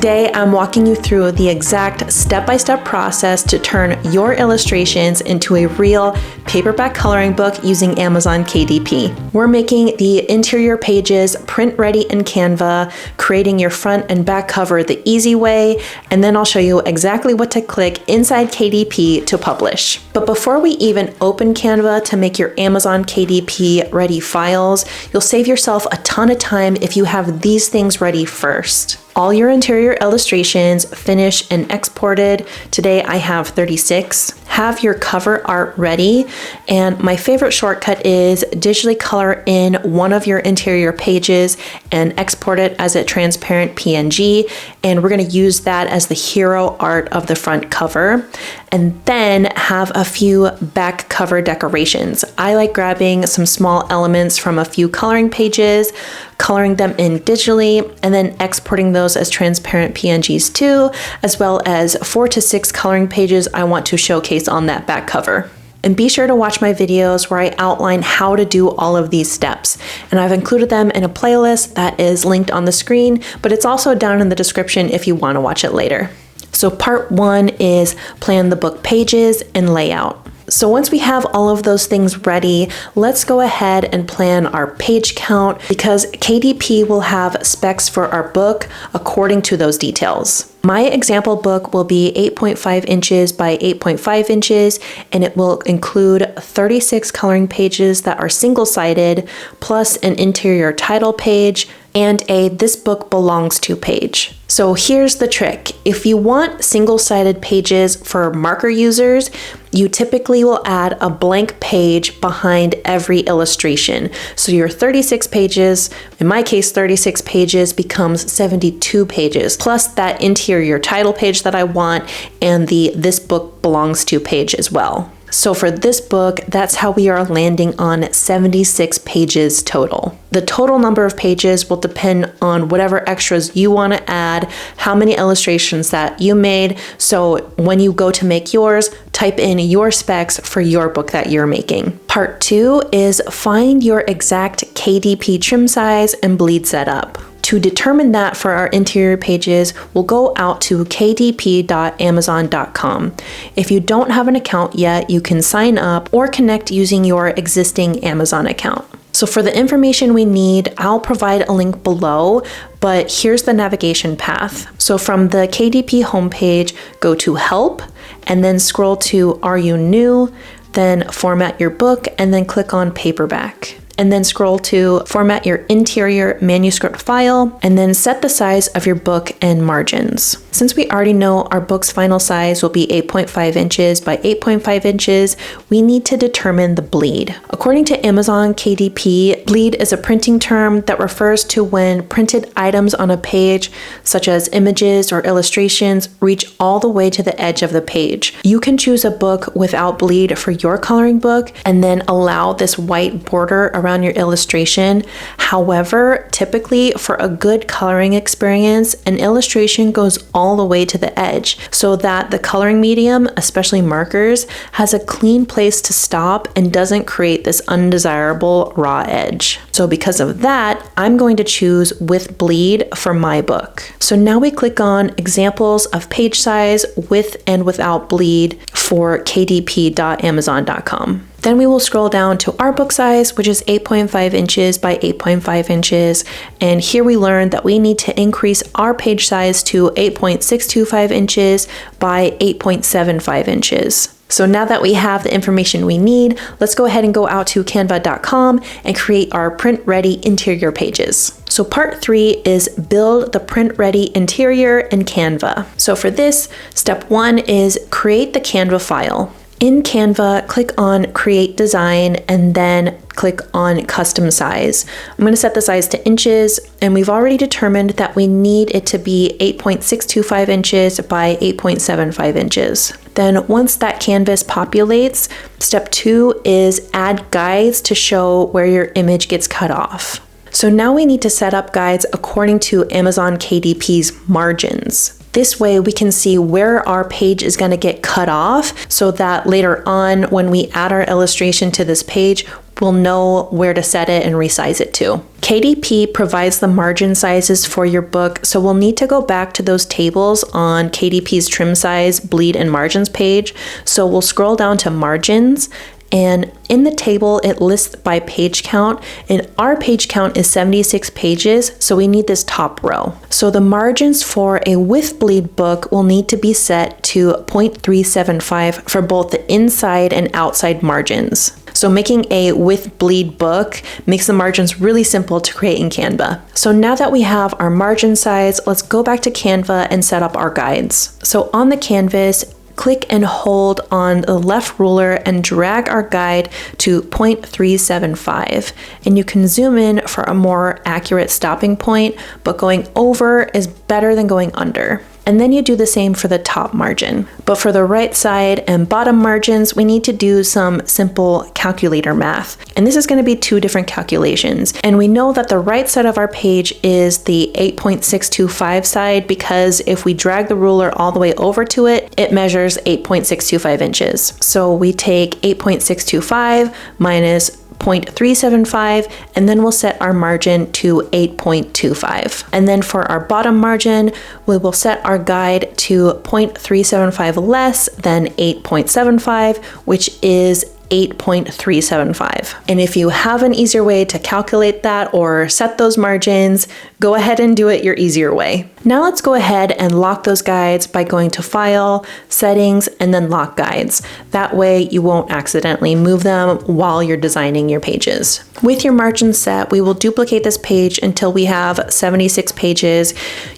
Today, I'm walking you through the exact step-by-step process to turn your illustrations into a real paperback coloring book using Amazon KDP. We're making the interior pages print ready in Canva, creating your front and back cover the easy way, and then I'll show you exactly what to click inside KDP to publish. But before we even open Canva to make your Amazon KDP ready files, you'll save yourself a ton of time if you have these things ready first. All your interior illustrations finished and exported. Today I have 36. Have your cover art ready, and my favorite shortcut is digitally color in one of your interior pages and export it as a transparent PNG, and we're going to use that as the hero art of the front cover. And then have a few back cover decorations. I like grabbing some small elements from a few coloring pages, coloring them in digitally, and then exporting those as transparent PNGs too, as well as 4 to 6 coloring pages I want to showcase on that back cover. And be sure to watch my videos where I outline how to do all of these steps. And I've included them in a playlist that is linked on the screen, but it's also down in the description if you want to watch it later. So part 1 is plan the book pages and layout. So once we have all of those things ready, let's go ahead and plan our page count because KDP will have specs for our book according to those details. My example book will be 8.5 inches by 8.5 inches, and it will include 36 coloring pages that are single-sided, plus an interior title page, and a "This Book Belongs To" page. So here's the trick. If you want single-sided pages for marker users, you typically will add a blank page behind every illustration. So your 36 pages, in my case 36 pages, becomes 72 pages, plus that interior title page that I want and the "This Book Belongs To" page as well. So for this book, that's how we are landing on 76 pages total. The total number of pages will depend on whatever extras you want to add, how many illustrations that you made. So when you go to make yours, type in your specs for your book that you're making. Part 2 is find your exact KDP trim size and bleed setup. To determine that for our interior pages, we'll go out to kdp.amazon.com. If you don't have an account yet, you can sign up or connect using your existing Amazon account. So for the information we need, I'll provide a link below, but here's the navigation path. So from the KDP homepage, go to Help, and then scroll to Are You New? Then Format Your Book, and then click on Paperback. And then scroll to Format Your Interior Manuscript File, and then set the size of your book and margins. Since we already know our book's final size will be 8.5 inches by 8.5 inches, we need to determine the bleed. According to Amazon KDP, bleed is a printing term that refers to when printed items on a page, such as images or illustrations, reach all the way to the edge of the page. You can choose a book without bleed for your coloring book, and then allow this white border around your illustration. However, typically for a good coloring experience, an illustration goes all the way to the edge so that the coloring medium, especially markers, has a clean place to stop and doesn't create this undesirable raw edge. So because of that, I'm going to choose with bleed for my book. So now we click on examples of page size with and without bleed for kdp.amazon.com. Then we will scroll down to our book size, which is 8.5 inches by 8.5 inches. And here we learned that we need to increase our page size to 8.625 inches by 8.75 inches. So now that we have the information we need, let's go ahead and go out to canva.com and create our print ready interior pages. So part 3 is build the print ready interior in Canva. So for this, step 1 is create the Canva file. In Canva, click on Create Design and then click on Custom Size. I'm going to set the size to inches, and we've already determined that we need it to be 8.625 inches by 8.75 inches. Then once that canvas populates, step 2 is add guides to show where your image gets cut off. So now we need to set up guides according to Amazon KDP's margins. This way we can see where our page is going to get cut off so that later on when we add our illustration to this page, we'll know where to set it and resize it to. KDP provides the margin sizes for your book, so we'll need to go back to those tables on KDP's trim size, bleed, and margins page. So we'll scroll down to margins, and in the table, it lists by page count, and our page count is 76 pages, so we need this top row. So the margins for a with bleed book will need to be set to 0.375 for both the inside and outside margins. So making a with bleed book makes the margins really simple to create in Canva. So now that we have our margin size, let's go back to Canva and set up our guides. So on the canvas, click and hold on the left ruler and drag our guide to 0.375. And you can zoom in for a more accurate stopping point, but going over is better than going under. And then you do the same for the top margin. But for the right side and bottom margins, we need to do some simple calculator math. And this is going to be two different calculations. And we know that the right side of our page is the 8.625 side, because if we drag the ruler all the way over to it, it measures 8.625 inches. So we take 8.625 minus 0.375, and then we'll set our margin to 8.25. And then for our bottom margin, we will set our guide to 0.375 less than 8.75, which is 8.375. And if you have an easier way to calculate that or set those margins, go ahead and do it your easier way. Now let's go ahead and lock those guides by going to File, Settings, and then Lock Guides. That way you won't accidentally move them while you're designing your pages. With your margins set, we will duplicate this page until we have 76 pages.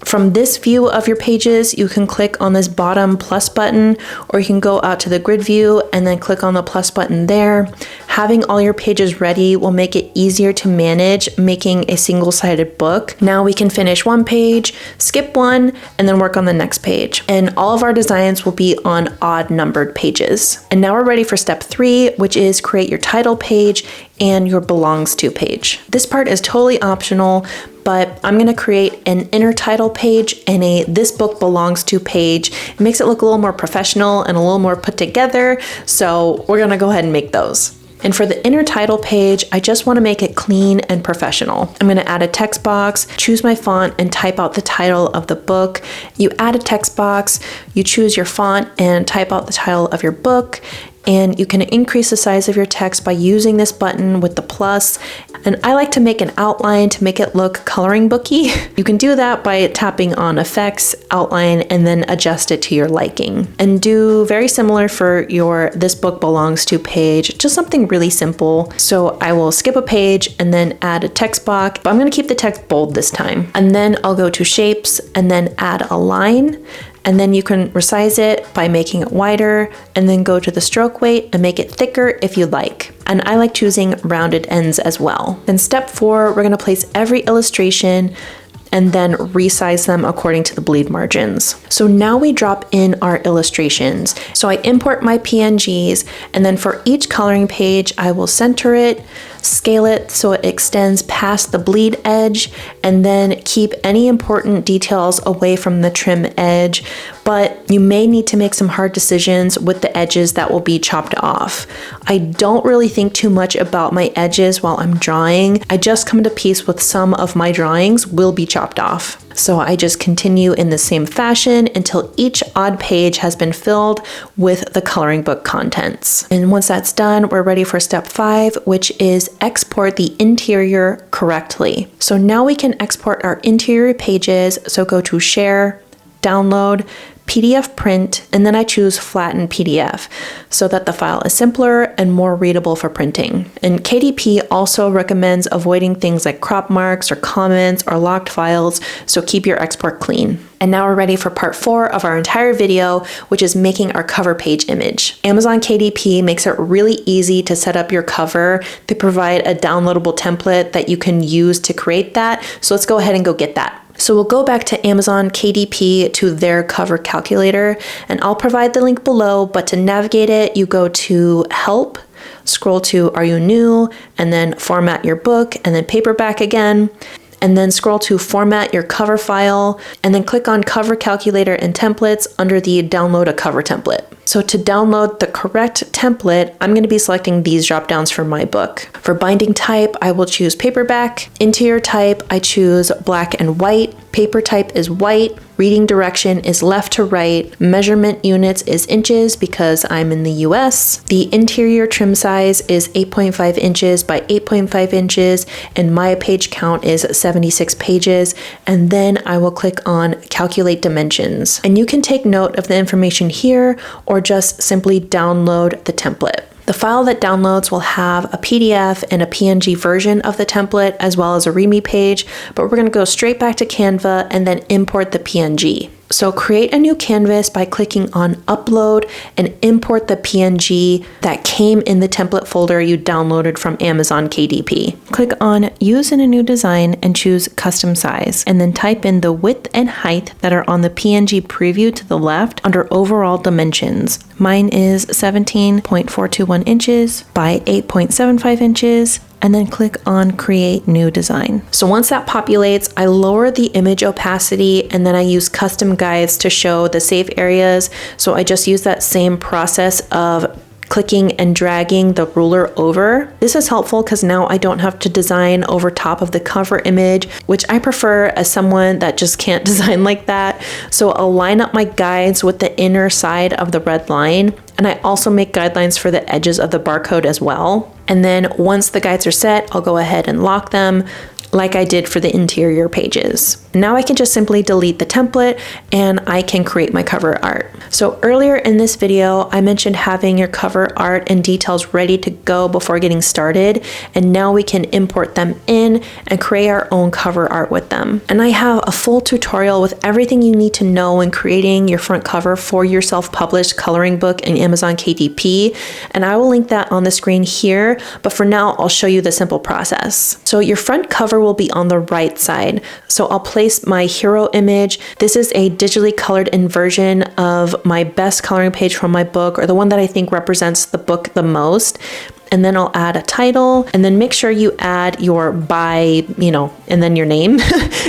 From this view of your pages, you can click on this bottom plus button, or you can go out to the grid view and then click on the plus button there. Having all your pages ready will make it easier to manage making a single-sided book. Now we can finish one page, skip one, and then work on the next page. And all of our designs will be on odd numbered pages. And now we're ready for step 3, which is create your title page and your belongs to page. This part is totally optional, but I'm gonna create an inner title page and a this book belongs to page. It makes it look a little more professional and a little more put together, so we're gonna go ahead and make those. And for the inner title page, I just want to make it clean and professional. I'm going to add a text box, choose my font, and type out the title of the book. You add a text box, you choose your font, and type out the title of your book. And you can increase the size of your text by using this button with the plus. And I like to make an outline to make it look coloring booky. You can do that by tapping on Effects, Outline, and then adjust it to your liking. And do very similar for your This Book Belongs To page, just something really simple. So I will skip a page and then add a text box, but I'm gonna keep the text bold this time. And then I'll go to Shapes and then add a line. And then you can resize it by making it wider, and then go to the stroke weight and make it thicker if you like. And I like choosing rounded ends as well. Then step 4, we're gonna place every illustration and then resize them according to the bleed margins. So now we drop in our illustrations. So I import my PNGs, and then for each coloring page, I will center it, scale it so it extends past the bleed edge, and then keep any important details away from the trim edge. But you may need to make some hard decisions with the edges that will be chopped off. I don't really think too much about my edges while I'm drawing. I just come to peace with some of my drawings will be chopped off. So I just continue in the same fashion until each odd page has been filled with the coloring book contents. And once that's done, we're ready for step 5, which is export the interior correctly. So now we can export our interior pages. So go to Share, Download, PDF print, and then I choose flatten PDF so that the file is simpler and more readable for printing. And KDP also recommends avoiding things like crop marks or comments or locked files, so keep your export clean. And now we're ready for part 4 of our entire video, which is making our cover page image. Amazon KDP makes it really easy to set up your cover. They provide a downloadable template that you can use to create that. So let's go ahead and go get that. So we'll go back to Amazon KDP to their cover calculator, and I'll provide the link below, but to navigate it, you go to Help, scroll to Are You New, and then Format Your Book, and then Paperback again, and then scroll to Format Your Cover File, and then click on Cover Calculator and Templates under the Download a Cover Template. So So to download the correct template, I'm going to be selecting these drop downs for my book. For binding type, I will choose paperback. Interior type, I choose black and white. Paper type is white. Reading direction is left to right. Measurement units is inches because I'm in the US. The interior trim size is 8.5 inches by 8.5 inches, and my page count is 76 pages. And then I will click on calculate dimensions. And you can take note of the information here or just simply download the template. The file that downloads will have a PDF and a PNG version of the template, as well as a README page, but we're going to go straight back to Canva and then import the PNG. So create a new canvas by clicking on upload and import the PNG that came in the template folder you downloaded from Amazon KDP. Click on use in a new design and choose custom size, and then type in the width and height that are on the PNG preview to the left under overall dimensions. Mine is 17.421 inches by 8.75 inches. And then click on create new design. So once that populates, I lower the image opacity and then I use custom guides to show the save areas. So I just use that same process of clicking and dragging the ruler over. This is helpful because now I don't have to design over top of the cover image, which I prefer as someone that just can't design like that. So I'll line up my guides with the inner side of the red line. And I also make guidelines for the edges of the barcode as well. And then once the guides are set, I'll go ahead and lock them like I did for the interior pages. Now I can just simply delete the template and I can create my cover art. So earlier in this video, I mentioned having your cover art and details ready to go before getting started. And now we can import them in and create our own cover art with them. And I have a full tutorial with everything you need to know in creating your front cover for your self-published coloring book in Amazon KDP. And I will link that on the screen here, but for now, I'll show you the simple process. So your front cover will be on the right side. So I'll place my hero image. This is a digitally colored inversion of my best coloring page from my book, or the one that I think represents the book the most. And then I'll add a title, and then make sure you add your by, and then your name.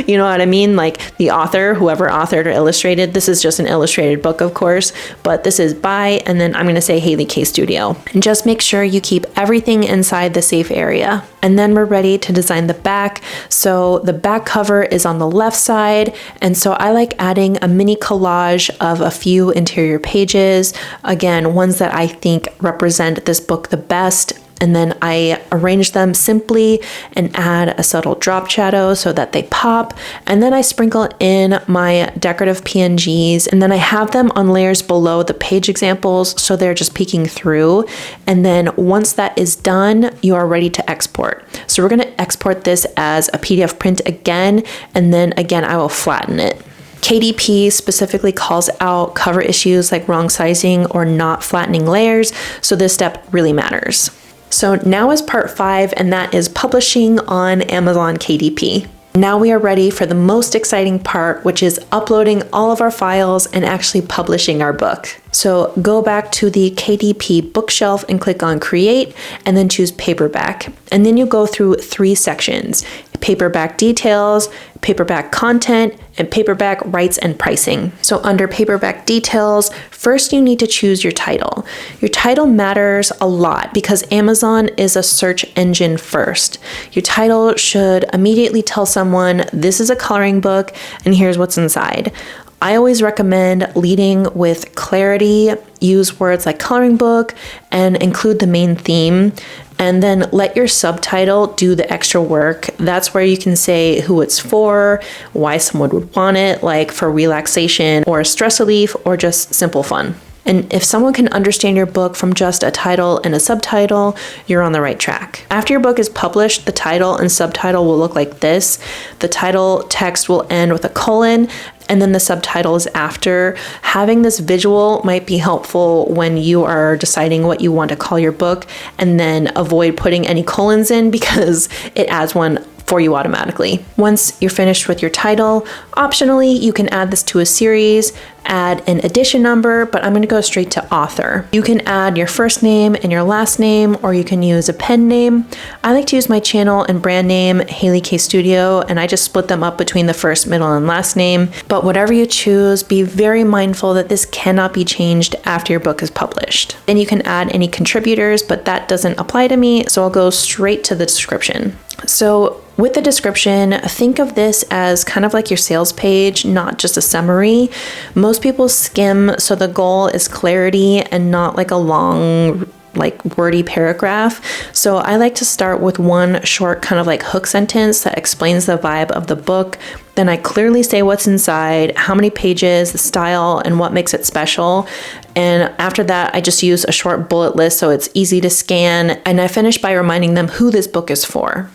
You know what I mean? Like the author, whoever authored or illustrated. This is just an illustrated book, of course, but this is by, and then I'm going to say Haley K Studio. And just make sure you keep everything inside the safe area. And then we're ready to design the back. So the back cover is on the left side. And so I like adding a mini collage of a few interior pages. Again, ones that I think represent this book the best. And then I arrange them simply and add a subtle drop shadow so that they pop. And then I sprinkle in my decorative PNGs, and then I have them on layers below the page examples so they're just peeking through. And then once that is done, you are ready to export. So we're going to export this as a PDF print again, and then again I will flatten it. KDP specifically calls out cover issues like wrong sizing or not flattening layers, so this step really matters. So now is part 5, and that is publishing on Amazon KDP. Now we are ready for the most exciting part, which is uploading all of our files and actually publishing our book. So go back to the KDP bookshelf and click on create, and then choose paperback. And then you go through 3 sections: paperback details, paperback content, and paperback rights and pricing. So under paperback details, first you need to choose your title. Your title matters a lot because Amazon is a search engine first. Your title should immediately tell someone this is a coloring book and here's what's inside. I always recommend leading with clarity, use words like coloring book, and include the main theme. And then let your subtitle do the extra work. That's where you can say who it's for, why someone would want it, like for relaxation or stress relief or just simple fun. And if someone can understand your book from just a title and a subtitle, you're on the right track. After your book is published, the title and subtitle will look like this. The title text will end with a colon, and then the subtitle is after. Having this visual might be helpful when you are deciding what you want to call your book, and then avoid putting any colons in because it adds one for you automatically. Once you're finished with your title, optionally, you can add this to a series, add an edition number, but I'm going to go straight to author. You can add your first name and your last name, or you can use a pen name. I like to use my channel and brand name, Haley K Studio, and I just split them up between the first, middle, and last name. But whatever you choose, be very mindful that this cannot be changed after your book is published. Then you can add any contributors, but that doesn't apply to me, so I'll go straight to the description. So with the description, think of this as kind of like your sales page, not just a summary. Most people skim, so the goal is clarity and not like a long, like wordy paragraph. So I like to start with one short kind of like hook sentence that explains the vibe of the book. Then I clearly say what's inside, how many pages, the style, and what makes it special. And after that, I just use a short bullet list so it's easy to scan. And I finish by reminding them who this book is for.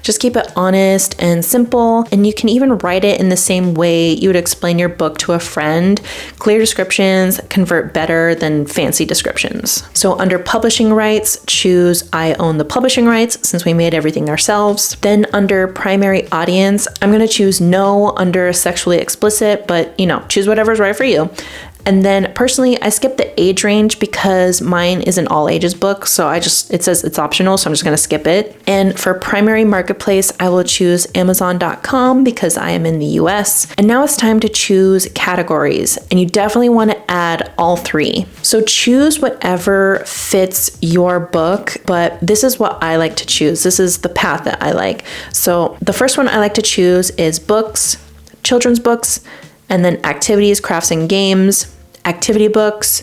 Just keep it honest and simple, and you can even write it in the same way you would explain your book to a friend. Clear descriptions convert better than fancy descriptions. So under publishing rights, choose I own the publishing rights since we made everything ourselves. Then under primary audience, I'm going to choose no under sexually explicit, but choose whatever's right for you. And then personally, I skip the age range because mine is an all ages book. So it says it's optional. So I'm just going to skip it. And for primary marketplace, I will choose Amazon.com because I am in the US. And now it's time to choose categories. And you definitely want to add all three. So choose whatever fits your book, but this is what I like to choose. This is the path that I like. So the first one I like to choose is books, children's books, and then activities, crafts, and games, activity books,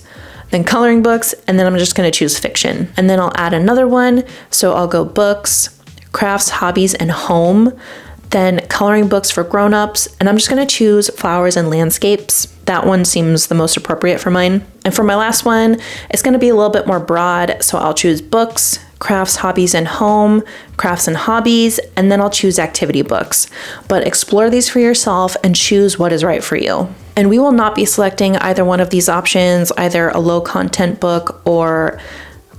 then coloring books, and then I'm just going to choose fiction. And then I'll add another one. So I'll go books, crafts, hobbies, and home, then coloring books for grown-ups, and I'm just going to choose flowers and landscapes. That one seems the most appropriate for mine. And for my last one, it's going to be a little bit more broad. So I'll choose books, crafts, hobbies, and home, crafts and hobbies, and then I'll choose activity books. But explore these for yourself and choose what is right for you. And we will not be selecting either one of these options, either a low content book or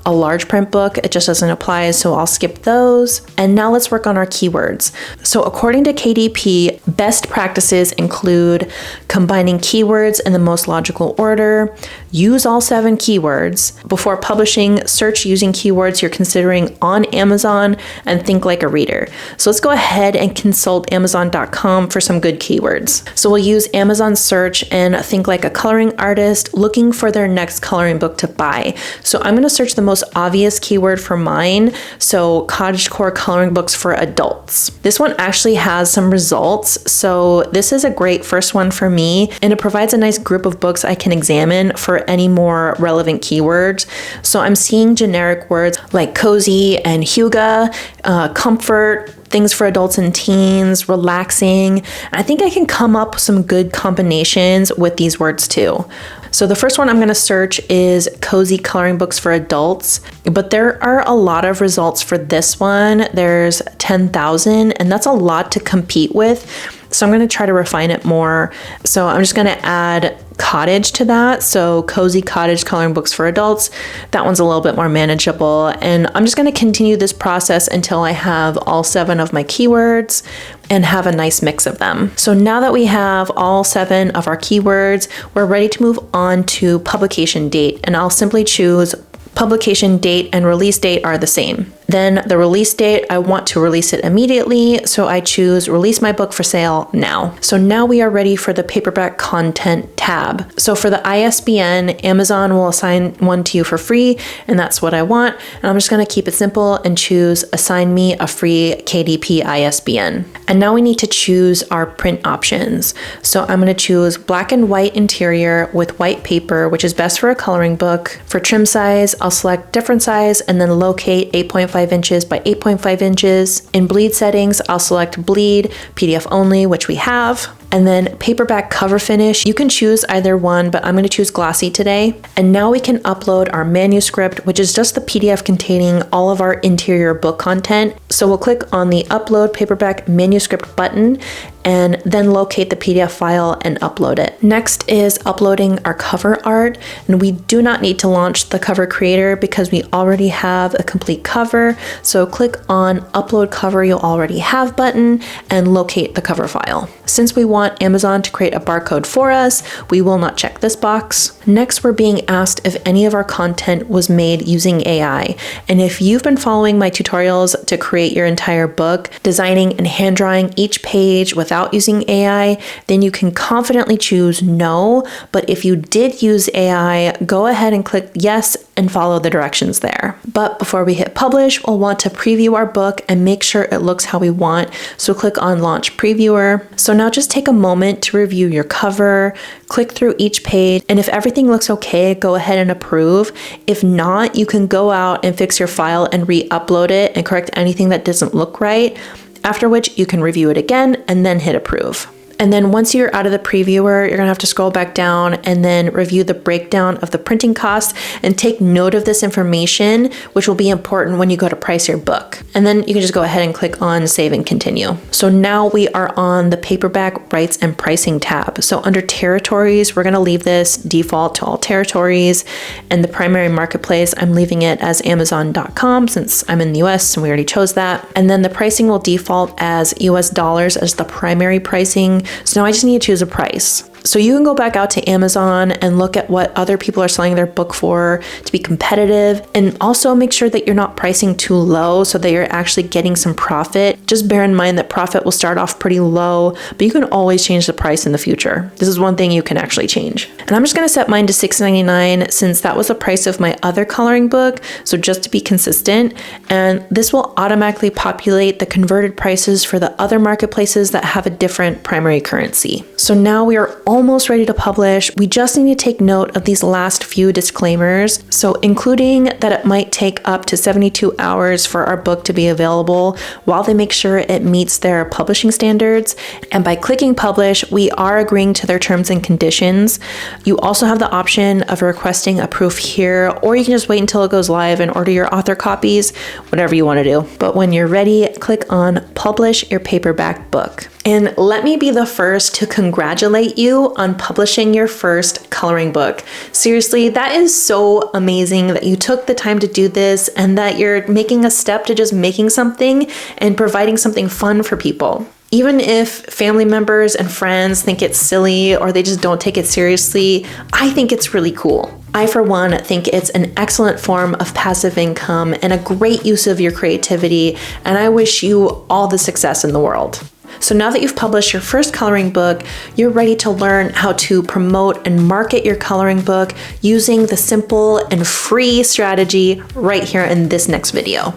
a large print book. It just doesn't apply, so I'll skip those. And now let's work on our keywords. So according to KDP, best practices include combining keywords in the most logical order, use all 7 keywords. Before publishing, search using keywords you're considering on Amazon and think like a reader. So let's go ahead and consult Amazon.com for some good keywords. So we'll use Amazon search and think like a coloring artist looking for their next coloring book to buy. So I'm going to search the most obvious keyword for mine. So cottagecore coloring books for adults. This one actually has some results. So this is a great first one for me, and it provides a nice group of books I can examine for any more relevant keywords. So I'm seeing generic words like cozy and hygge, comfort, things for adults and teens, relaxing. I think I can come up with some good combinations with these words too. So the first one I'm going to search is cozy coloring books for adults, but there are a lot of results for this one. There's 10,000, and that's a lot to compete with. So I'm going to try to refine it more. So I'm just going to add cottage to that. So cozy cottage coloring books for adults. That one's a little bit more manageable. And I'm just going to continue this process until I have all 7 of my keywords and have a nice mix of them. So now that we have all 7 of our keywords, we're ready to move on to publication date. And I'll simply choose publication date and release date are the same. Then the release date, I want to release it immediately, so I choose release my book for sale now. So now we are ready for the paperback content tab. So for the ISBN, Amazon will assign one to you for free, and that's what I want. And I'm just gonna keep it simple and choose assign me a free KDP ISBN. And now we need to choose our print options. So I'm gonna choose black and white interior with white paper, which is best for a coloring book. For trim size, I'll select different size and then locate 8.5 inches by 8.5 inches. In bleed settings, I'll select bleed, PDF only, which we have. And then paperback cover finish, you can choose either one, but I'm going to choose glossy today. And now we can upload our manuscript, which is just the PDF containing all of our interior book content. So we'll click on the upload paperback manuscript button, and then locate the PDF file and upload it. Next is uploading our cover art, and we do not need to launch the cover creator because we already have a complete cover. So click on Upload Cover You Already Have button and locate the cover file. Since we want Amazon to create a barcode for us, we will not check this box. Next, we're being asked if any of our content was made using AI. And if you've been following my tutorials to create your entire book, designing and hand drawing each page without using AI, then you can confidently choose no. But if you did use AI, go ahead and click yes and follow the directions there. But before we hit publish, we'll want to preview our book and make sure it looks how we want. So click on Launch Previewer. So now just take a moment to review your cover, click through each page, and if everything looks okay, go ahead and approve. If not, you can go out and fix your file and re-upload it and correct anything that doesn't look right, after which you can review it again and then hit approve. And then once you're out of the previewer, you're gonna have to scroll back down and then review the breakdown of the printing costs and take note of this information, which will be important when you go to price your book. And then you can just go ahead and click on Save and Continue. So now we are on the paperback rights and pricing tab. So under territories, we're gonna leave this default to all territories. And the primary marketplace, I'm leaving it as Amazon.com since I'm in the US and we already chose that. And then the pricing will default as US dollars as the primary pricing. So now I just need to choose a price. So you can go back out to Amazon and look at what other people are selling their book for to be competitive, and also make sure that you're not pricing too low so that you're actually getting some profit. Just bear in mind that profit will start off pretty low, but you can always change the price in the future. This is one thing you can actually change. And I'm just gonna set mine to $6.99 since that was the price of my other coloring book, so just to be consistent. And this will automatically populate the converted prices for the other marketplaces that have a different primary currency. So now we are almost ready to publish. We just need to take note of these last few disclaimers. So including that it might take up to 72 hours for our book to be available while they make sure it meets their publishing standards. And by clicking publish, we are agreeing to their terms and conditions. You also have the option of requesting a proof here, or you can just wait until it goes live and order your author copies, whatever you want to do. But when you're ready, click on Publish Your Paperback Book. And let me be the first to congratulate you on publishing your first coloring book. Seriously, that is so amazing that you took the time to do this and that you're making a step to just making something and providing something fun for people. Even if family members and friends think it's silly or they just don't take it seriously, I think it's really cool. I, for one, think it's an excellent form of passive income and a great use of your creativity, and I wish you all the success in the world. So now that you've published your first coloring book, you're ready to learn how to promote and market your coloring book using the simple and free strategy right here in this next video.